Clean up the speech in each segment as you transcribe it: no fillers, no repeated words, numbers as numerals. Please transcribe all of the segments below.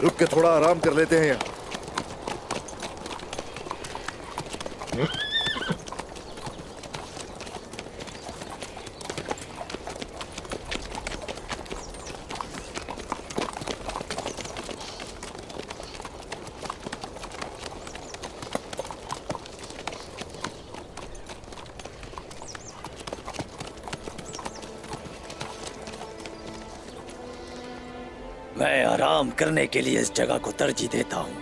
रुक के थोड़ा आराम कर लेते हैं यहाँ। मैं आराम करने के लिए इस जगह को तरजीह देता हूं।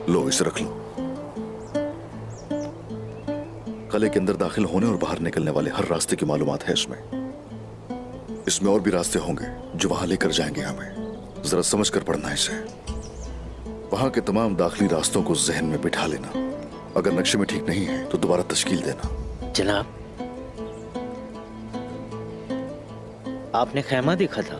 लो, इसे रख लो। किले के अंदर दाखिल होने और बाहर निकलने वाले हर रास्ते की मालूमात है इसमें। इसमें और भी रास्ते होंगे जो वहां लेकर जाएंगे हमें। जरा समझ कर पढ़ना इसे। वहां के तमाम दाखिली रास्तों को जहन में बिठा लेना। अगर नक्शे में ठीक नहीं है तो दोबारा तश्कील देना। जनाब, आपने खैमा देखा था?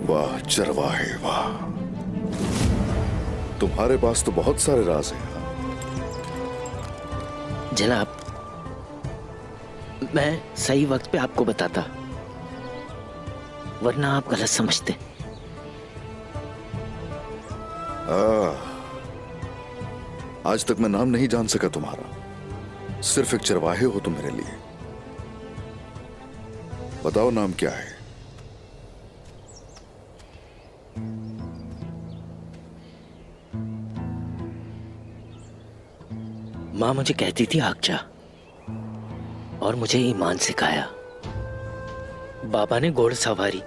वाह चरवाहे वाह, तुम्हारे पास तो बहुत सारे राज हैं। जनाब, मैं सही वक्त पे आपको बताता, वरना आप गलत समझते। आज तक मैं नाम नहीं जान सका तुम्हारा। सिर्फ एक चरवाहे हो तुम मेरे लिए। बताओ नाम क्या है? माँ मुझे कहती थी आगजा, और मुझे ईमान सिखाया। बाबा ने घोड़सवारी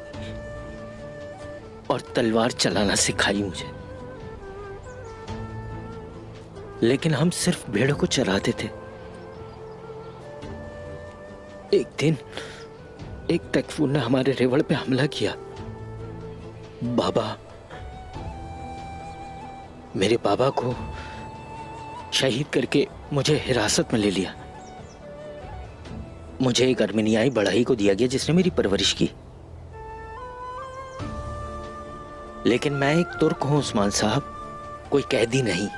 और तलवार चलाना सिखाई मुझे। लेकिन हम सिर्फ भेड़ों को चराते थे। एक दिन एक तकफूर ने हमारे रेवड़ पे हमला किया। मेरे बाबा को शहीद करके मुझे हिरासत में ले लिया। मुझे एक अर्मेनियाई बढ़ई को दिया गया जिसने मेरी परवरिश की। लेकिन मैं एक तुर्क हूं उस्मान साहब, कोई कैदी नहीं।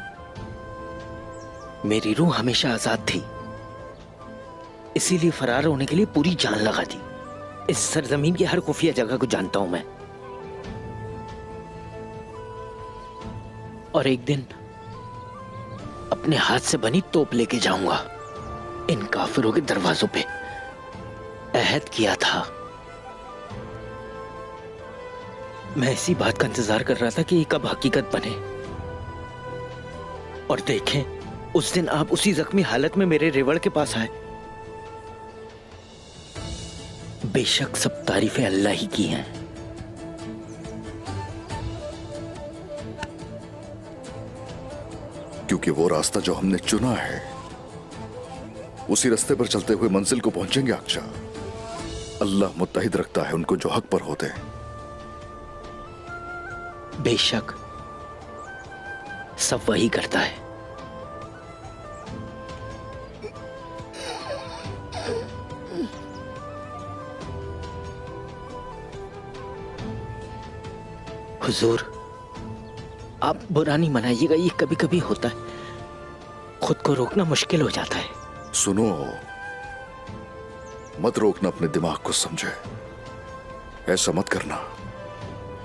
मेरी रूह हमेशा आजाद थी, इसीलिए फरार होने के लिए पूरी जान लगा दी। इस सरजमीन की हर खुफिया जगह को जानता हूं मैं। और एक दिन अपने हाथ से बनी तोप लेके जाऊंगा। इन काफिरों के दरवाजों पे अहद किया था। मैं इसी बात का इंतजार कर रहा था कि ये कब हकीकत बने। और देखें, उस दिन आप उसी जख्मी हालत में मेरे रेवड़ के पास आए। बेशक सब तारीफें अल्लाह ही की हैं। क्योंकि वो रास्ता जो हमने चुना है, उसी रास्ते पर चलते हुए मंजिल को पहुंचेंगे आगजा। अल्लाह मुत्तहिद रखता है उनको जो हक पर होते हैं। बेशक सब वही करता है। हुजूर, आप बुरा नहीं मनाइएगा, ये कभी कभी होता है, खुद को रोकना मुश्किल हो जाता है। सुनो, मत रोकना अपने दिमाग को, समझे? ऐसा मत करना।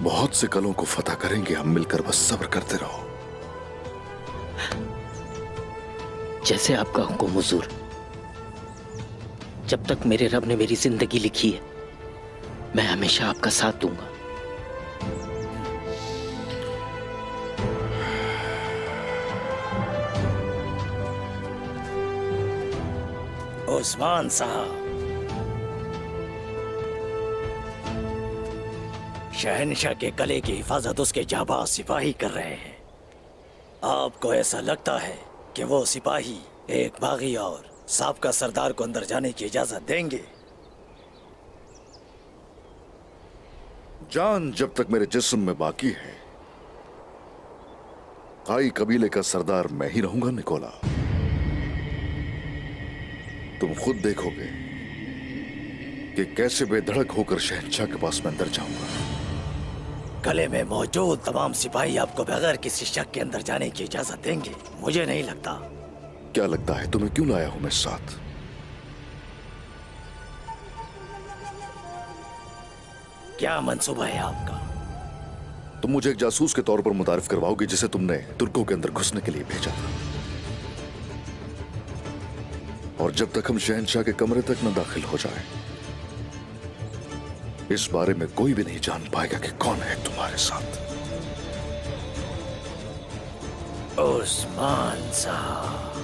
बहुत से कलों को फतह करेंगे हम मिलकर, बस सब्र करते रहो। जैसे आपका हुक्म हुजूर। जब तक मेरे रब ने मेरी जिंदगी लिखी है, मैं हमेशा आपका साथ दूंगा। उस्मान साहब, शहनशाह के कले की हिफाजत उसके जाबाज सिपाही कर रहे हैं। आपको ऐसा लगता है कि वो सिपाही एक बागी और साबका सरदार को अंदर जाने की इजाजत देंगे? जान जब तक मेरे जिस्म में बाकी है, काई कबीले का सरदार मैं ही रहूंगा निकोला। तुम खुद देखोगे कि कैसे बेधड़क होकर शहंशाह के पास मैं अंदर जाऊंगा। कले में मौजूद तमाम सिपाही आपको बगैर किसी शक के अंदर जाने की इजाजत देंगे? मुझे नहीं लगता। क्या लगता है तुम्हें क्यों लाया हूं मैं साथ? क्या मंसूबा है आपका? तुम मुझे एक जासूस के तौर पर मुतारिफ करवाओगे जिसे तुमने तुर्कों के अंदर घुसने के लिए भेजा था। और जब तक हम शहंशाह के कमरे तक न दाखिल हो जाए, इस बारे में कोई भी नहीं जान पाएगा कि कौन है तुम्हारे साथ। उस्मान साहब,